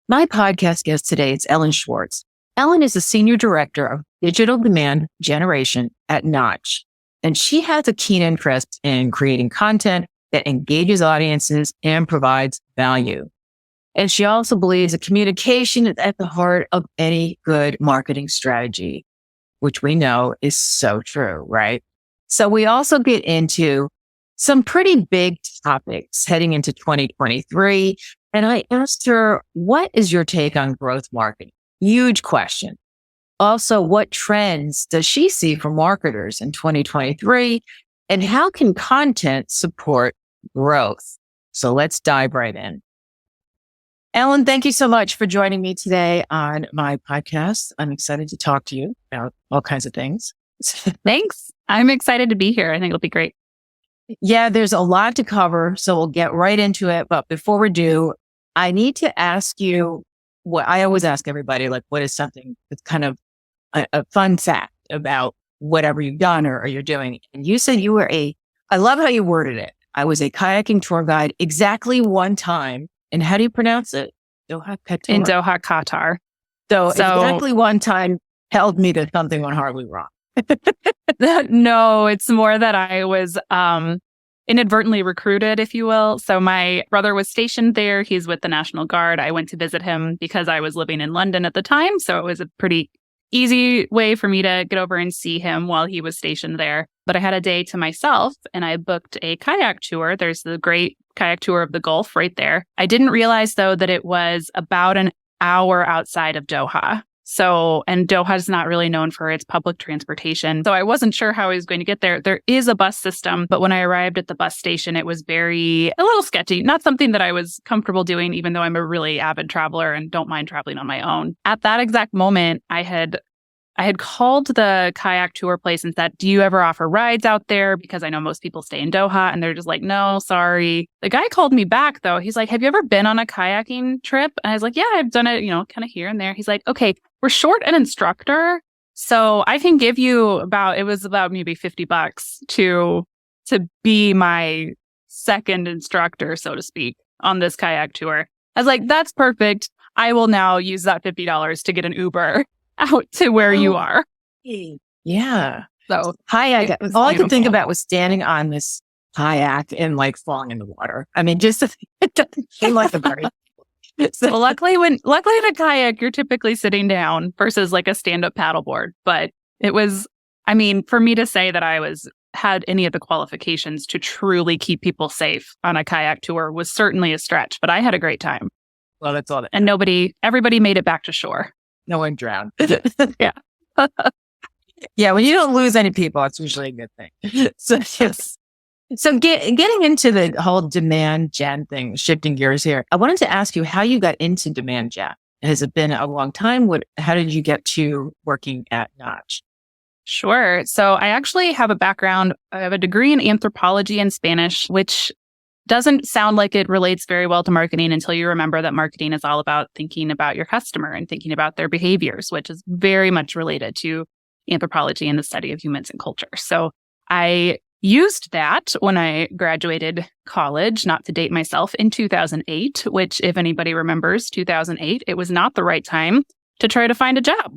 My podcast guest today is Ellen Schwartze. Ellen is the Senior Director of Digital Demand Generation at Knotch, and she has a keen interest in creating content that engages audiences and provides value. And she also believes that communication is at the heart of any good marketing strategy, which we know is so true, right? So we also get into some pretty big topics heading into 2023. And I asked her, what is your take on growth marketing? Huge question. Also, what trends does she see for marketers in 2023? And how can content support growth? So let's dive right in. Ellen, thank you so much for joining me today on my podcast. I'm excited to talk to you about all kinds of things. Thanks. I'm excited to be here. I think it'll be great. Yeah, there's a lot to cover, so we'll get right into it. But before we do, I need to ask you what I always ask everybody, like, what is something that's kind of a fun fact about whatever you've done or you're doing? And you said you were I love how you worded it. I was a kayaking tour guide exactly one time. And how do you pronounce it? Doha, Qatar. In Doha, Qatar. So exactly one time held me to something went horribly wrong. No, it's more that I was inadvertently recruited, if you will. So my brother was stationed there. He's with the National Guard. I went to visit him because I was living in London at the time. So it was a pretty easy way for me to get over and see him while he was stationed there. But I had a day to myself and I booked a kayak tour. There's the great kayak tour of the Gulf right there. I didn't realize, though, that it was about an hour outside of Doha. And Doha is not really known for its public transportation. So I wasn't sure how I was going to get there. There is a bus system, but when I arrived at the bus station, it was a little sketchy. Not something that I was comfortable doing, even though I'm a really avid traveler and don't mind traveling on my own. At that exact moment, I had called the kayak tour place and said, do you ever offer rides out there? Because I know most people stay in Doha. And they're just like, no, sorry. The guy called me back, though. He's like, have you ever been on a kayaking trip? And I was like, yeah, I've done it, kind of here and there. He's like, okay, we're short an instructor. So I can give you about maybe $50 to be my second instructor, so to speak, on this kayak tour. I was like, that's perfect. I will now use that $50 to get an Uber out to where you are. Yeah. So kayak, all I could think about was standing on this kayak and like falling in the water. I mean, just it doesn't seem like a very. Well, luckily in a kayak, you're typically sitting down versus like a stand-up paddleboard. But it was, for me to say that I had any of the qualifications to truly keep people safe on a kayak tour was certainly a stretch. But I had a great time. Well, that's all. And everybody made it back to shore. No one drowned. Yeah. Yeah, when you don't lose any people, it's usually a good thing. So, yes. So getting into the whole demand gen thing, shifting gears here, I wanted to ask you how you got into demand gen. Has it been a long time? How did you get to working at Knotch? Sure. So I actually have I have a degree in anthropology and Spanish, which doesn't sound like it relates very well to marketing until you remember that marketing is all about thinking about your customer and thinking about their behaviors, which is very much related to anthropology and the study of humans and culture. So I used that when I graduated college, not to date myself, in 2008, which if anybody remembers 2008, it was not the right time to try to find a job.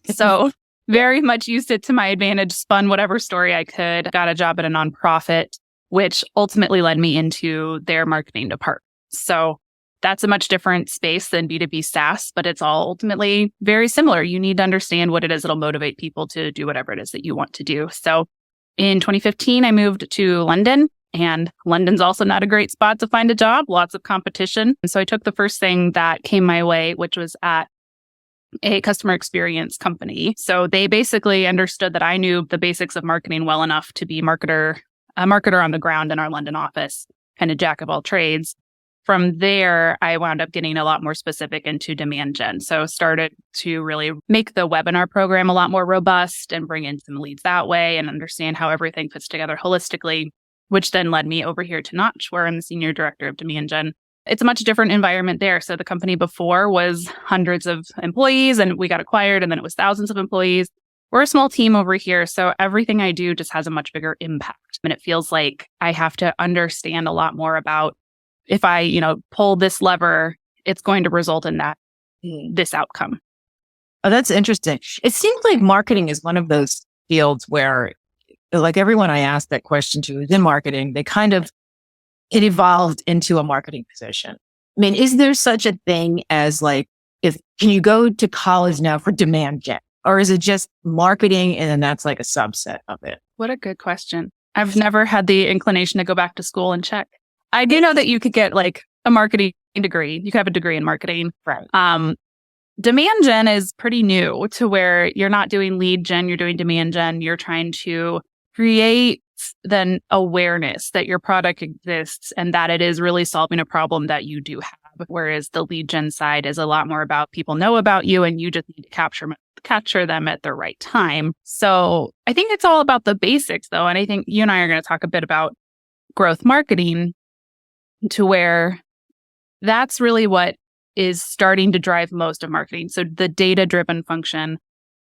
So very much used it to my advantage, spun whatever story I could, got a job at a nonprofit, which ultimately led me into their marketing department. So that's a much different space than B2B SaaS, but it's all ultimately very similar. You need to understand what it is that'll motivate people to do whatever it is that you want to do. So in 2015, I moved to London, and London's also not a great spot to find a job, lots of competition. And so I took the first thing that came my way, which was at a customer experience company. So they basically understood that I knew the basics of marketing well enough to be a marketer on the ground in our London office, kind of jack of all trades. From there, I wound up getting a lot more specific into demand gen. So started to really make the webinar program a lot more robust and bring in some leads that way and understand how everything fits together holistically, which then led me over here to Knotch, where I'm the senior director of demand gen. It's a much different environment there. So the company before was hundreds of employees and we got acquired, and then it was thousands of employees. We're a small team over here, so everything I do just has a much bigger impact. And it feels like I have to understand a lot more about if I, pull this lever, it's going to result in that this outcome. Oh, that's interesting. It seems like marketing is one of those fields where, like, everyone I asked that question to is in marketing, it evolved into a marketing position. I mean, is there such a thing as can you go to college now for demand gen? Or is it just marketing and then that's like a subset of it? What a good question. I've never had the inclination to go back to school and check. I do know that you could get like a marketing degree. You could have a degree in marketing. Right. Demand gen is pretty new to where you're not doing lead gen, you're doing demand gen. You're trying to create then awareness that your product exists and that it is really solving a problem that you do have. Whereas the lead gen side is a lot more about people know about you and you just need to capture them at the right time. So I think it's all about the basics though. And I think you and I are going to talk a bit about growth marketing to where that's really what is starting to drive most of marketing. So the data-driven function,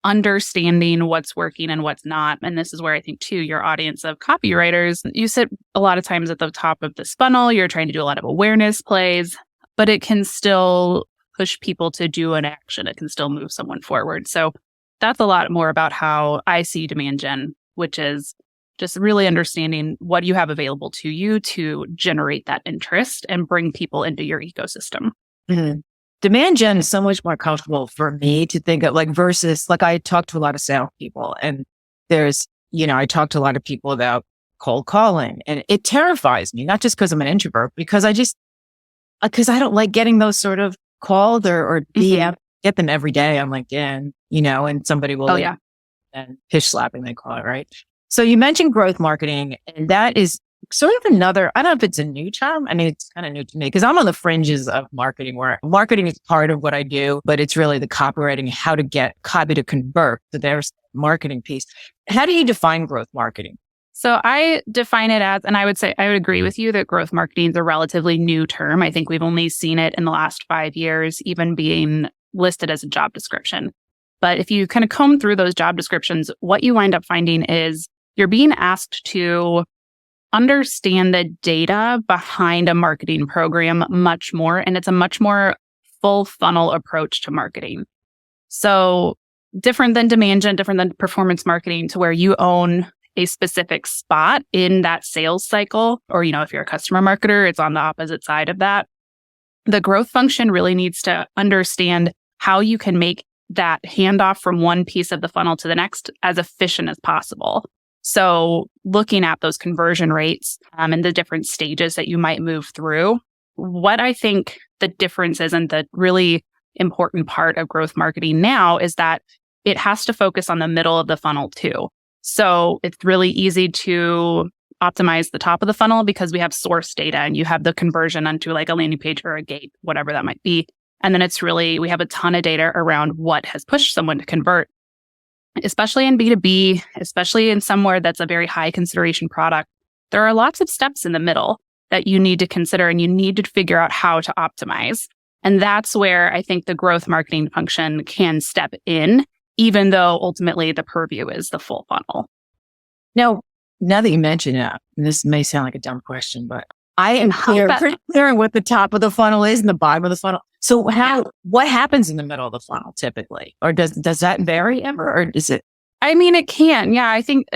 understanding what's working and what's not. And this is where I think too, your audience of copywriters, you sit a lot of times at the top of this funnel, you're trying to do a lot of awareness plays, but it can still push people to do an action. It can still move someone forward. So that's a lot more about how I see demand gen, which is just really understanding what you have available to you to generate that interest and bring people into your ecosystem. Mm-hmm. Demand gen is so much more comfortable for me to think of versus I talk to a lot of salespeople and I talk to a lot of people about cold calling and it terrifies me, not just because I'm an introvert, because because I don't like getting those sort of calls or DM, get them every day on LinkedIn, and somebody will, and pitch slapping, they call it, right? So you mentioned growth marketing, and that is sort of another, I don't know if it's a new term. I mean, it's kind of new to me because I'm on the fringes of marketing where marketing is part of what I do, but it's really the copywriting, how to get copy to convert. So there's the marketing piece. How do you define growth marketing? So I define it as, and I would agree with you that growth marketing is a relatively new term. I think we've only seen it in the last 5 years, even being listed as a job description. But if you kind of comb through those job descriptions, what you wind up finding is you're being asked to understand the data behind a marketing program much more. And it's a much more full funnel approach to marketing. So different than demand gen, different than performance marketing to where you own a specific spot in that sales cycle. Or, if you're a customer marketer, it's on the opposite side of that. The growth function really needs to understand how you can make that handoff from one piece of the funnel to the next as efficient as possible. So looking at those conversion rates and the different stages that you might move through, what I think the difference is and the really important part of growth marketing now is that it has to focus on the middle of the funnel too. So it's really easy to optimize the top of the funnel because we have source data and you have the conversion onto like a landing page or a gate, whatever that might be. And then we have a ton of data around what has pushed someone to convert. Especially in B2B, especially in somewhere that's a very high consideration product, there are lots of steps in the middle that you need to consider and you need to figure out how to optimize. And that's where I think the growth marketing function can step in, even though ultimately the purview is the full funnel. Now that you mention it, and this may sound like a dumb question, but I am pretty clear on what the top of the funnel is and the bottom of the funnel. So what happens in the middle of the funnel typically? Or does that vary ever? Or is it? I mean, it can. Yeah, I think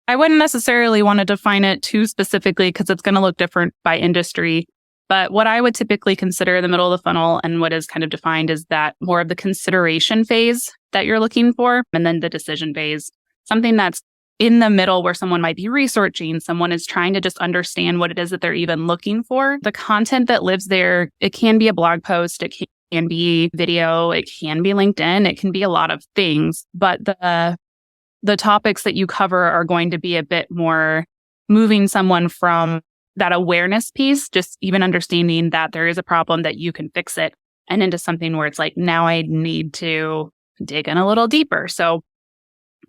I wouldn't necessarily want to define it too specifically because it's going to look different by industry. But what I would typically consider the middle of the funnel and what is kind of defined is that more of the consideration phase that you're looking for, and then the decision phase, something that's in the middle where someone might be researching, someone is trying to just understand what it is that they're even looking for. The content that lives there, it can be a blog post, it can be video, it can be LinkedIn, it can be a lot of things, but the topics that you cover are going to be a bit more moving someone from that awareness piece, just even understanding that there is a problem that you can fix it, and into something where it's like, now I need to dig in a little deeper. So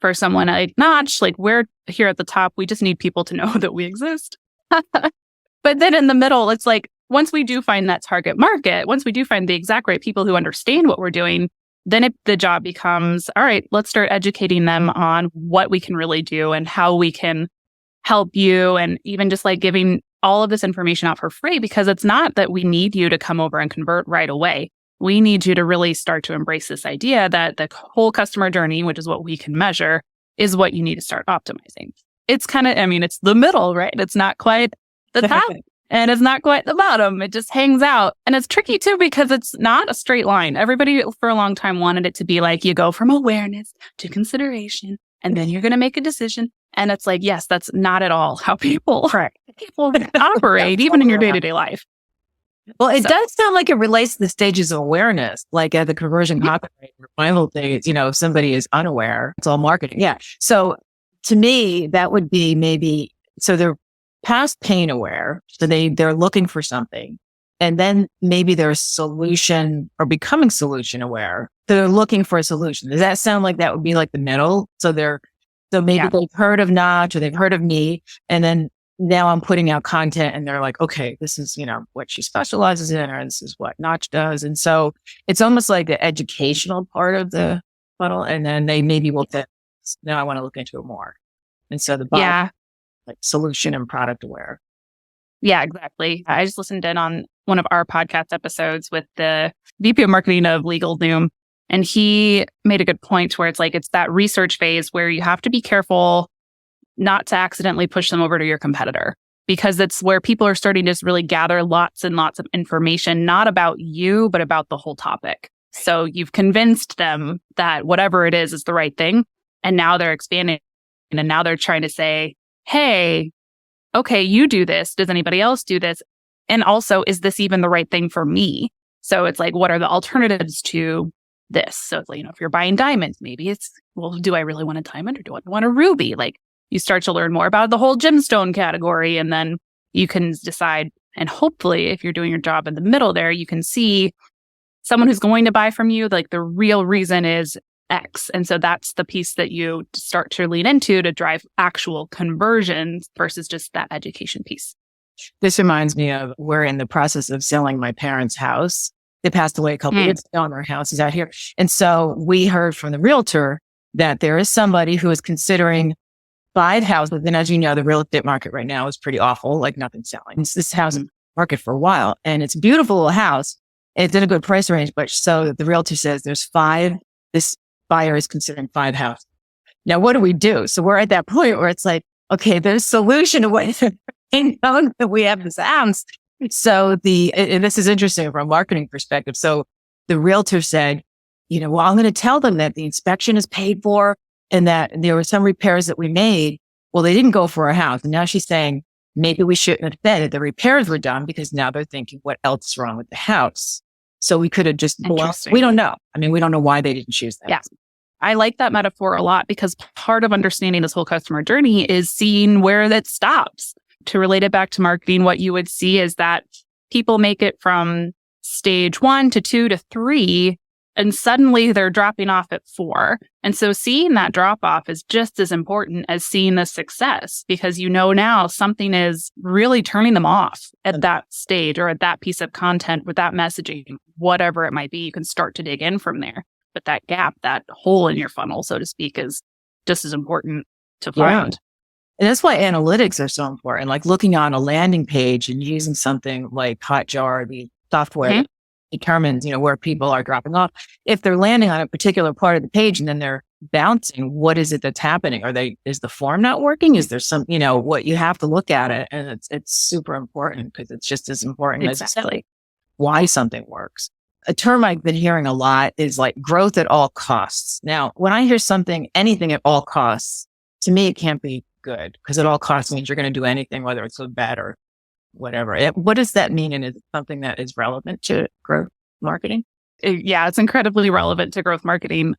for someone like Knotch, we're here at the top, we just need people to know that we exist. But then in the middle, it's like, once we do find that target market, once we do find the exact right people who understand what we're doing, then the job becomes, all right, let's start educating them on what we can really do and how we can help you. And even just giving all of this information out for free, because it's not that we need you to come over and convert right away. we need you to really start to embrace this idea that the whole customer journey, which is what we can measure, is what you need to start optimizing. It's kind of, it's the middle, right? It's not quite the top and it's not quite the bottom. It just hangs out. And it's tricky too, because it's not a straight line. Everybody for a long time wanted it to be like, you go from awareness to consideration, and then you're going to make a decision. And it's like, yes, that's not at all how people operate, even in your day-to-day life. Well, it does sound like it relates to the stages of awareness, like at the conversion copy revival days, if somebody is unaware, it's all marketing. Yeah. So to me, that would be maybe, so they're past pain aware. So they're looking for something, and then maybe they're solution or becoming solution aware. They're looking for a solution. Does that sound like that would be like the middle? So maybe they've heard of Knotch or they've heard of me, and then now I'm putting out content and they're like, okay, this is, what she specializes in, or this is what Knotch does. And so it's almost like the educational part of the funnel. And then they maybe will say, now I want to look into it more. And so the bottom, like solution and product aware. Yeah, exactly. I just listened in on one of our podcast episodes with the VP of marketing of Legal Zoom. And he made a good point where it's like, it's that research phase where you have to be careful not to accidentally push them over to your competitor, because it's where people are starting to just really gather lots and lots of information, not about you, but about the whole topic. So you've convinced them that whatever it is the right thing. And now they're expanding, and now they're trying to say, hey, okay, you do this. Does anybody else do this? And also, is this even the right thing for me? So it's like, what are the alternatives to this? So it's like, if you're buying diamonds, maybe it's, well, do I really want a diamond or do I want a ruby? Like, you start to learn more about the whole gemstone category, and then you can decide. And hopefully, if you're doing your job in the middle there, you can see someone who's going to buy from you, like the real reason is X. And so that's the piece that you start to lean into to drive actual conversions versus just that education piece. This reminds me of, we're in the process of selling my parents' house. They passed away a couple years ago, and their house is out here. And so we heard from the realtor that there is somebody who is considering 5 houses. And as you know, the real estate market right now is pretty awful, like nothing's selling. It's this housing market for a while, and it's a beautiful little house. It's in a good price range, but so the realtor says there's 5, this buyer is considering 5 houses. Now, what do we do? So we're at that point where it's like, okay, there's a solution to what we have this house. So and this is interesting from a marketing perspective. So the realtor said, well, I'm going to tell them that the inspection is paid for, and that there were some repairs that we made. Well, they didn't go for a house. And now she's saying, maybe we shouldn't have said that the repairs were done, because now they're thinking, what else is wrong with the house? So we could have just, we don't know. We don't know why they didn't choose that. Yeah. I like that metaphor a lot, because part of understanding this whole customer journey is seeing where that stops. To relate it back to marketing, what you would see is that people make it from stage 1 to 2 to 3, and suddenly they're dropping off at 4. And so seeing that drop off is just as important as seeing the success, because now something is really turning them off at that stage, or at that piece of content with that messaging, whatever it might be. You can start to dig in from there. But that gap, that hole in your funnel, so to speak, is just as important to find. Yeah. And that's why analytics are so important. Like looking on a landing page and using something like Hotjar, the software that determines, where people are dropping off. If they're landing on a particular part of the page and then they're bouncing, what is it that's happening? Is the form not working? Is there some, what you have to look at it? And it's super important, because it's just as important as why something works. A term I've been hearing a lot is like growth at all costs. Now, when I hear anything at all costs, to me, it can't be good, because at all costs means you're going to do anything, whether it's good, bad, or whatever. What does that mean? And is it something that is relevant to growth marketing? Yeah, it's incredibly relevant to growth marketing.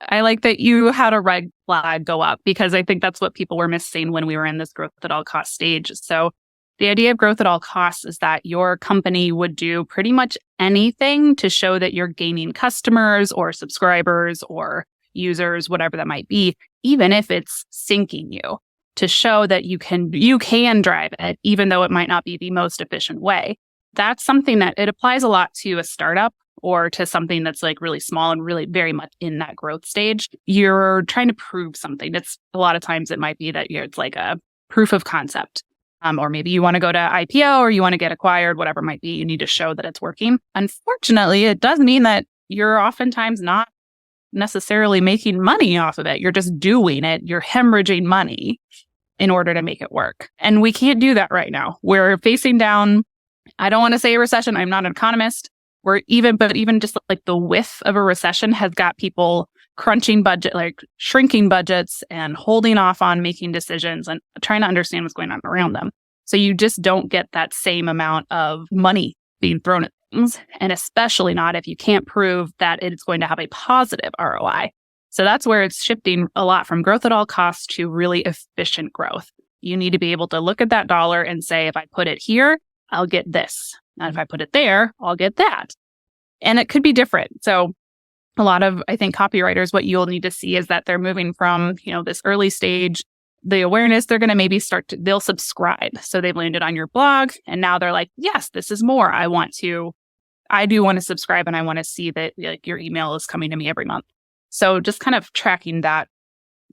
I like that you had a red flag go up, because I think that's what people were missing when we were in this growth at all cost stage. So the idea of growth at all costs is that your company would do pretty much anything to show that you're gaining customers or subscribers or users, whatever that might be, even if it's sinking you, to show that you can drive it, even though it might not be the most efficient way. That's something that it applies a lot to a startup, or to something that's like really small and really very much in that growth stage. You're trying to prove something. It's a lot of times it might be that it's like a proof of concept. or maybe you want to go to IPO or you want to get acquired, whatever it might be. You need to show that it's working. Unfortunately, it does mean that you're oftentimes not necessarily making money off of it. You're just doing it. You're hemorrhaging money in order to make it work. And we can't do that right now. We're facing down, I don't want to say a recession. I'm not an economist. But even just like the whiff of a recession has got people crunching budget, like shrinking budgets and holding off on making decisions and trying to understand what's going on around them. So you just don't get that same amount of money being thrown at things. And especially not if you can't prove that it's going to have a positive ROI. So that's where it's shifting a lot from growth at all costs to really efficient growth. You need to be able to look at that dollar and say, if I put it here, I'll get this. And if I put it there, I'll get that. And it could be different. So a lot of, I think, copywriters, what you'll need to see is that they're moving from, this early stage, the awareness, they're going to maybe they'll subscribe. So they've landed on your blog and now they're like, yes, this is more. I do want to subscribe and I want to see that your email is coming to me every month. So just kind of tracking that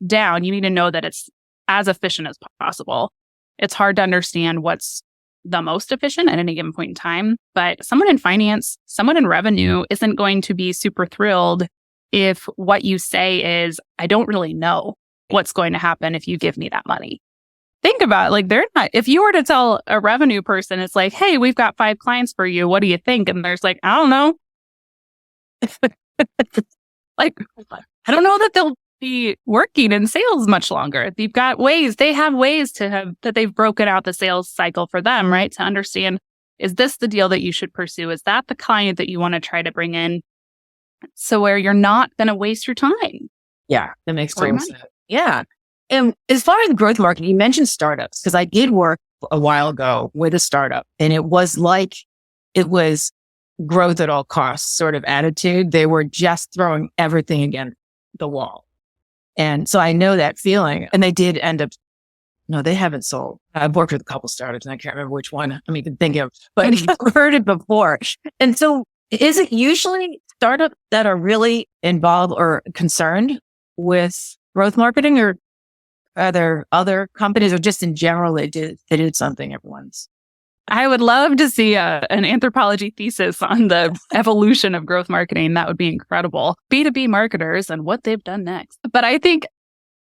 down, you need to know that it's as efficient as possible. It's hard to understand what's the most efficient at any given point in time, but someone in finance, someone in revenue isn't going to be super thrilled if what you say is, I don't really know what's going to happen if you give me that money. Think about it, they're not, if you were to tell a revenue person, it's like, hey, we've got 5 clients for you. What do you think? And there's like, I don't know. I don't know that they'll be working in sales much longer. They have ways that they've broken out the sales cycle for them, right? To understand, is this the deal that you should pursue? Is that the client that you want to try to bring in? So where you're not going to waste your time. Yeah, that makes total sense. Yeah. And as far as growth marketing, you mentioned startups, because I did work a while ago with a startup and it was growth at all costs sort of attitude. They were just throwing everything against the wall. And so I know that feeling. And they did end up, no, they haven't sold. I've worked with a couple startups and I can't remember which one I'm even thinking of, but I've heard it before. And so is it usually startups that are really involved or concerned with growth marketing, or are there other companies, or just in general, they did something everyone's? I would love to see an anthropology thesis on the evolution of growth marketing. That would be incredible. B2B marketers and what they've done next. But I think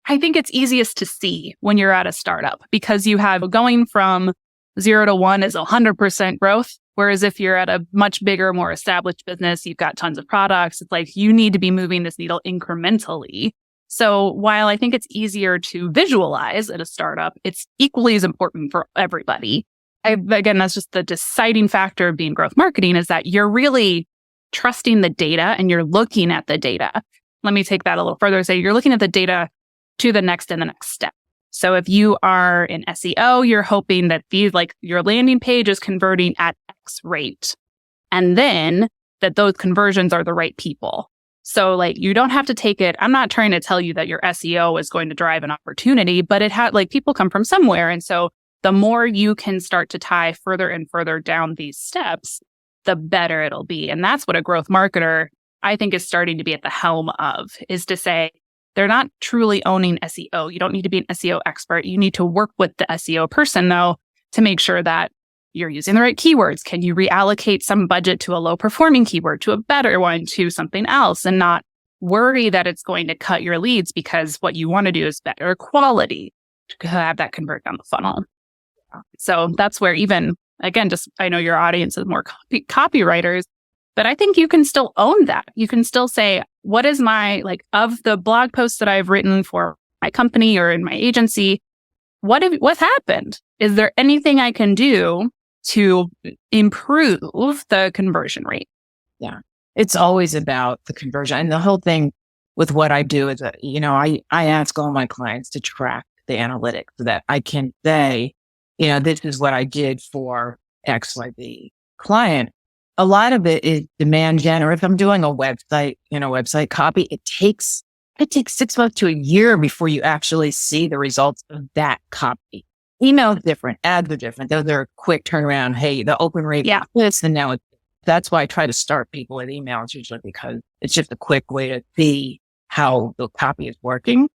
it's easiest to see when you're at a startup, because you have going from 0 to 1 is 100% growth. Whereas if you're at a much bigger, more established business, you've got tons of products. It's like you need to be moving this needle incrementally. So while I think it's easier to visualize at a startup, it's equally as important for everybody. Again, that's just the deciding factor of being growth marketing, is that you're really trusting the data and you're looking at the data. Let me take that a little further. Say you're looking at the data to the next step. So if you are in SEO, you're hoping that your landing page is converting at X rate, and then that those conversions are the right people. So you don't have to take it. I'm not trying to tell you that your SEO is going to drive an opportunity, but people come from somewhere. And so the more you can start to tie further and further down these steps, the better it'll be. And that's what a growth marketer, I think, is starting to be at the helm of, is to say, they're not truly owning SEO. You don't need to be an SEO expert. You need to work with the SEO person, though, to make sure that you're using the right keywords. Can you reallocate some budget to a low performing keyword, to a better one, to something else, and not worry that it's going to cut your leads, because what you want to do is better quality to have that convert down the funnel. So that's where I know your audience is more copywriters, but I think you can still own that. You can still say, what is my, of the blog posts that I've written for my company or in my agency, what happened? Is there anything I can do to improve the conversion rate? Yeah. It's always about the conversion. And the whole thing with what I do is that, I ask all my clients to track the analytics so that I can say, this is what I did for XYZ client. A lot of it is demand gen, or if I'm doing a website, website copy, it takes 6 months to a year before you actually see the results of that copy. Email is different, ads are different. Those are quick turnaround. Hey, the open rate is this, and now that's why I try to start people with emails usually, because it's just a quick way to see how the copy is working.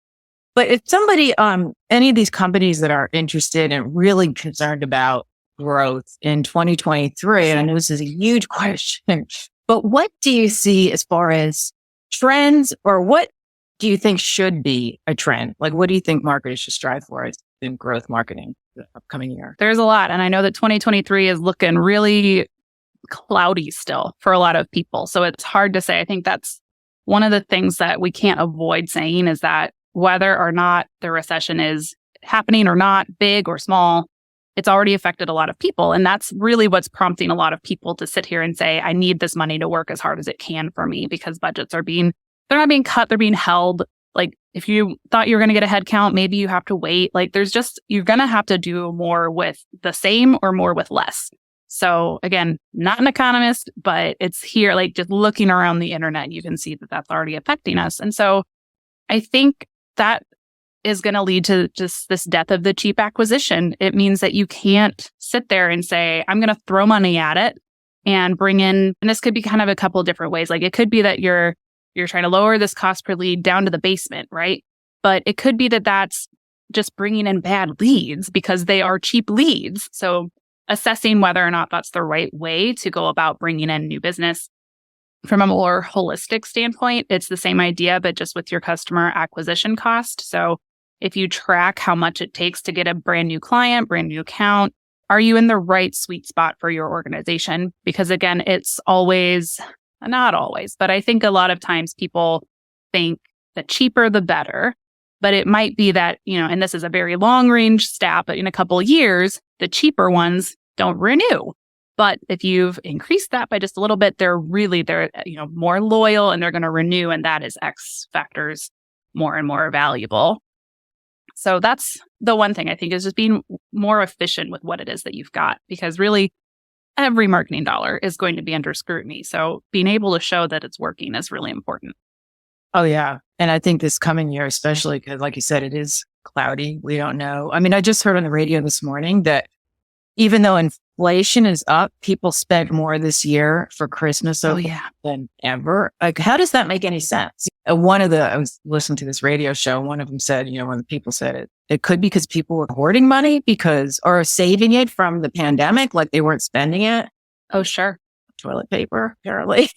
But if somebody, any of these companies that are interested and really concerned about growth in 2023, and I know this is a huge question, but what do you see as far as trends, or what do you think should be a trend? Like, what do you think marketers should strive for in growth marketing the upcoming year? There's a lot. And I know that 2023 is looking really cloudy still for a lot of people. So it's hard to say. I think that's one of the things that we can't avoid saying is that whether or not the recession is happening or not, big or small, it's already affected a lot of people. And that's really what's prompting a lot of people to sit here and say, I need this money to work as hard as it can for me, because budgets they're not being cut, they're being held. Like if you thought you were going to get a head count, maybe you have to wait. Like you're going to have to do more with the same or more with less. So again, not an economist, but it's here, like just looking around the internet, you can see that that's already affecting us. And so I think that is going to lead to just this death of the cheap acquisition. It means that you can't sit there and say, I'm going to throw money at it and bring in, and this could be kind of a couple of different ways. Like it could be that you're trying to lower this cost per lead down to the basement, right? But it could be that that's just bringing in bad leads because they are cheap leads. So assessing whether or not that's the right way to go about bringing in new business. From a more holistic standpoint, it's the same idea, but just with your customer acquisition cost. So if you track how much it takes to get a brand new client, brand new account, are you in the right sweet spot for your organization? Because again, it's always, not always, but I think a lot of times people think the cheaper, the better. But it might be that, and this is a very long range stat, but in a couple of years, the cheaper ones don't renew. But if you've increased that by just a little bit, they're more loyal and they're going to renew. And that is X factors more and more valuable. So that's the one thing I think is just being more efficient with what it is that you've got, because really every marketing dollar is going to be under scrutiny. So being able to show that it's working is really important. Oh, yeah. And I think this coming year, especially because like you said, it is cloudy. We don't know. I mean, I just heard on the radio this morning that even though inflation is up, people spent more this year for Christmas than ever. Like, how does that make any sense? I was listening to this radio show. One of them said, one of the people said it could be because people were hoarding money or saving it from the pandemic, like they weren't spending it. Oh, sure. Toilet paper, apparently.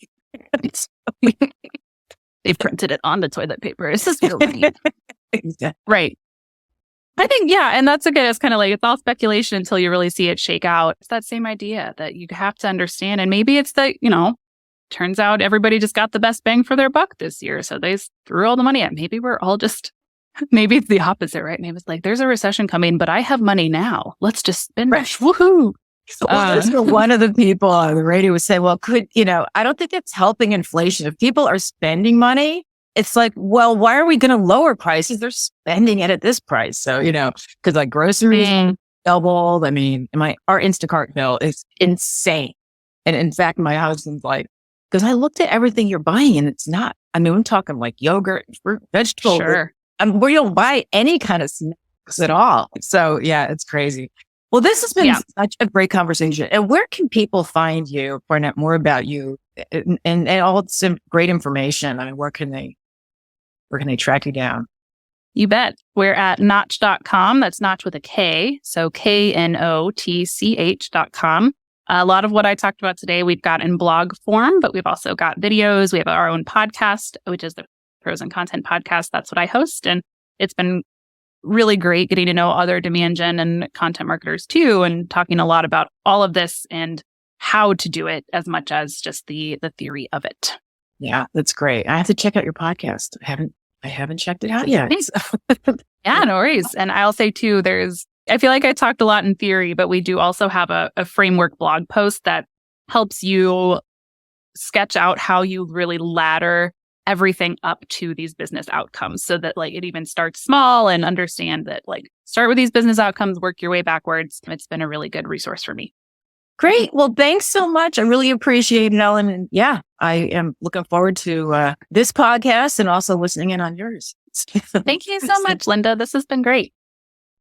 They've printed it on the toilet paper. It's just right. I think, yeah. And that's again, it's kind of like, it's all speculation until you really see it shake out. It's that same idea that you have to understand. And maybe it's that, turns out everybody just got the best bang for their buck this year. So they threw all the money at. Maybe we're all maybe it's the opposite, right? Maybe it's like, there's a recession coming, but I have money now. Let's just spend it. Woohoo. So one of the people on the radio would say, well, I don't think that's helping inflation. If people are spending money, it's like, well, why are we going to lower prices? They're spending it at this price. So, because like groceries doubled. I mean, our Instacart bill is insane. And in fact, my husband's like, because I looked at everything you're buying and it's not, I'm talking like yogurt, fruit, vegetables. Sure. Where you don't buy any kind of snacks at all. So yeah, it's crazy. Well, this has been such a great conversation. And where can people find you, find out more about you and all some great information? I mean, where can they track you down? You bet. We're at knotch.com. That's Knotch with a K. So KNOTCH.com. A lot of what I talked about today, we've got in blog form, but we've also got videos. We have our own podcast, which is the Pros and Content Podcast. That's what I host. And it's been really great getting to know other demand gen and content marketers too, and talking a lot about all of this and how to do it as much as just the theory of it. Yeah, that's great. I have to check out your podcast. I haven't checked it out yet. Yeah, no worries. And I'll say too, I feel like I talked a lot in theory, but we do also have a framework blog post that helps you sketch out how you really ladder everything up to these business outcomes, so that like it even starts small and understand that like start with these business outcomes, work your way backwards. It's been a really good resource for me. Great. Well, thanks so much. I really appreciate it, Ellen. And yeah, I am looking forward to this podcast and also listening in on yours. Thank you so much, Linda. This has been great.